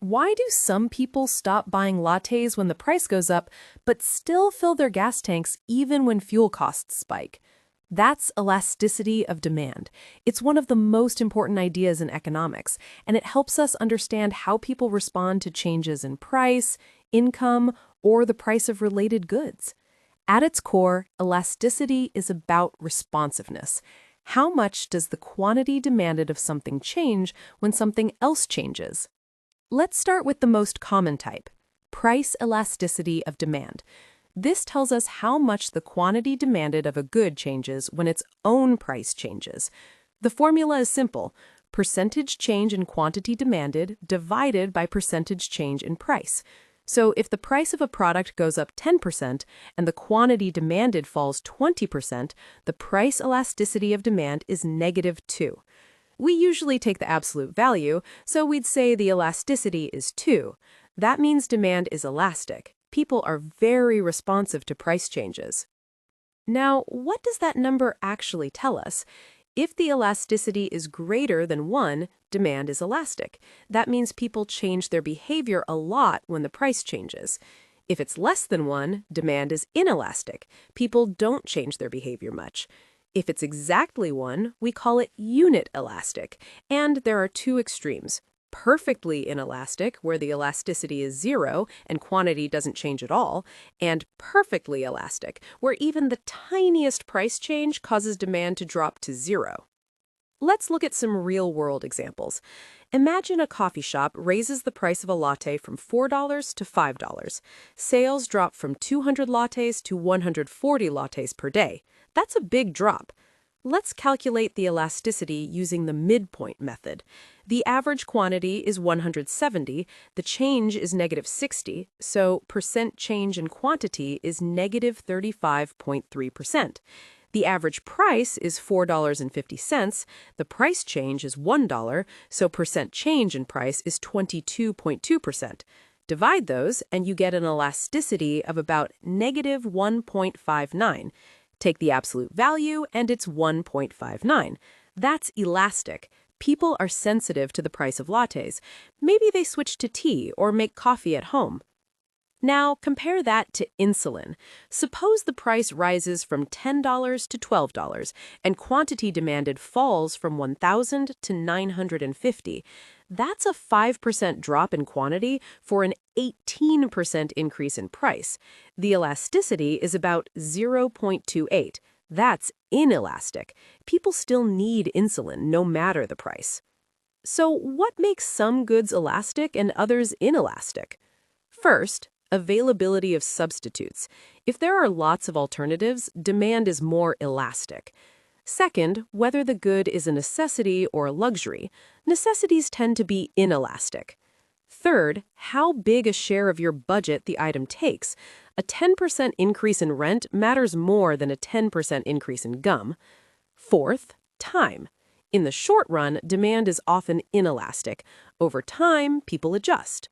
Why do some people stop buying lattes when the price goes up, but still fill their gas tanks even when fuel costs spike? That's elasticity of demand. It's one of the most important ideas in economics, and it helps us understand how people respond to changes in price, income, or the price of related goods. At its core, elasticity is about responsiveness. How much does the quantity demanded of something change when something else changes? Let's start with the most common type, price elasticity of demand. This tells us how much the quantity demanded of a good changes when its own price changes. The formula is simple: percentage change in quantity demanded divided by percentage change in price. So if the price of a product goes up 10% and the quantity demanded falls 20%, the price elasticity of demand is -2. We usually take the absolute value, so we'd say the elasticity is 2. That means demand is elastic. People are very responsive to price changes. Now, what does that number actually tell us? If the elasticity is greater than 1, demand is elastic. That means people change their behavior a lot when the price changes. If it's less than 1, demand is inelastic. People don't change their behavior much. If it's exactly 1, we call it unit elastic, and there are two extremes: perfectly inelastic, where the elasticity is 0 and quantity doesn't change at all, and perfectly elastic, where even the tiniest price change causes demand to drop to 0. Let's look at some real-world examples. Imagine a coffee shop raises the price of a latte from $4 to $5. Sales drop from 200 lattes to 140 lattes per day. That's a big drop. Let's calculate the elasticity using the midpoint method. The average quantity is 170, the change is -60, so percent change in quantity is -35.3%. The average price is $4.50, the price change is $1, so percent change in price is 22.2%. Divide those, and you get an elasticity of about -1.59. Take the absolute value, and it's 1.59. That's elastic. People are sensitive to the price of lattes. Maybe they switch to tea or make coffee at home. Now, compare that to insulin. Suppose the price rises from $10 to $12, and quantity demanded falls from 1,000 to 950. That's a 5% drop in quantity for an 18% increase in price. The elasticity is about 0.28. That's inelastic. People still need insulin, no matter the price. So what makes some goods elastic and others inelastic? First, availability of substitutes. If there are lots of alternatives, demand is more elastic. Second, whether the good is a necessity or a luxury. Necessities tend to be inelastic. Third, how big a share of your budget the item takes. A 10% increase in rent matters more than a 10% increase in gum. Fourth, time. In the short run, demand is often inelastic. Over time, people adjust.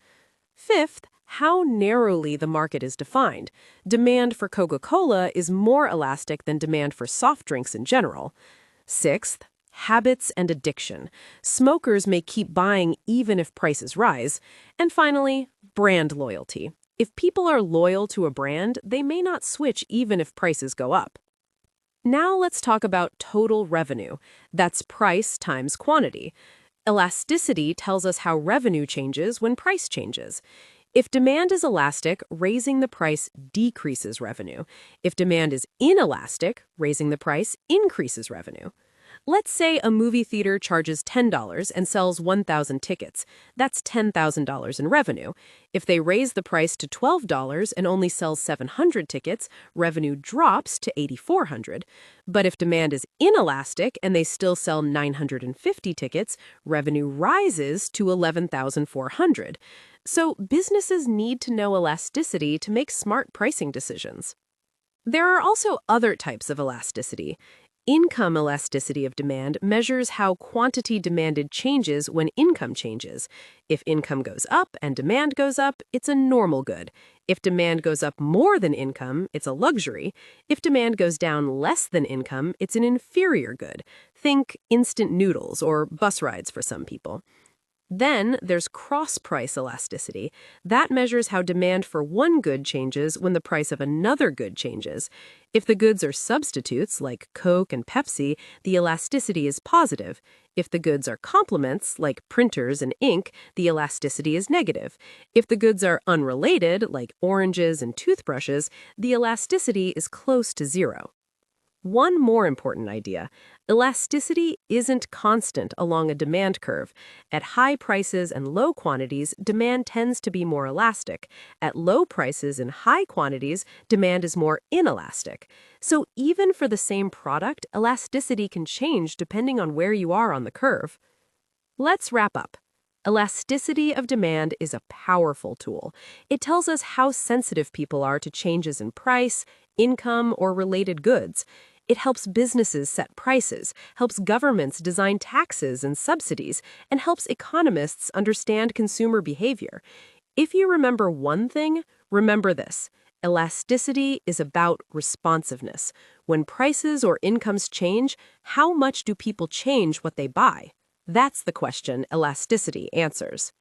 Fifth, how narrowly the market is defined. Demand for Coca-Cola is more elastic than demand for soft drinks in general. Sixth, habits and addiction. Smokers may keep buying even if prices rise. And finally, brand loyalty. If people are loyal to a brand, they may not switch even if prices go up. Now let's talk about total revenue. That's price times quantity. Elasticity tells us how revenue changes when price changes. If demand is elastic, raising the price decreases revenue. If demand is inelastic, raising the price increases revenue. Let's say a movie theater charges $10 and sells 1,000 tickets. That's $10,000 in revenue. If they raise the price to $12 and only sell 700 tickets, revenue drops to $8,400. But if demand is inelastic and they still sell 950 tickets, revenue rises to $11,400. So businesses need to know elasticity to make smart pricing decisions. There are also other types of elasticity. Income elasticity of demand measures how quantity demanded changes when income changes. If income goes up and demand goes up, it's a normal good. If demand goes up more than income, it's a luxury. If demand goes down less than income, it's an inferior good. Think instant noodles or bus rides for some people. Then there's cross-price elasticity. That measures how demand for one good changes when the price of another good changes. If the goods are substitutes, like Coke and Pepsi, the elasticity is positive. If the goods are complements, like printers and ink, the elasticity is negative. If the goods are unrelated, like oranges and toothbrushes, the elasticity is close to zero. One more important idea: elasticity isn't constant along a demand curve. At high prices and low quantities, demand tends to be more elastic. At low prices and high quantities, demand is more inelastic. So even for the same product, elasticity can change depending on where you are on the curve. Let's wrap up. Elasticity of demand is a powerful tool. It tells us how sensitive people are to changes in price, income, or related goods. It helps businesses set prices, helps governments design taxes and subsidies, and helps economists understand consumer behavior. If you remember one thing, remember this: elasticity is about responsiveness. When prices or incomes change, how much do people change what they buy? That's the question elasticity answers.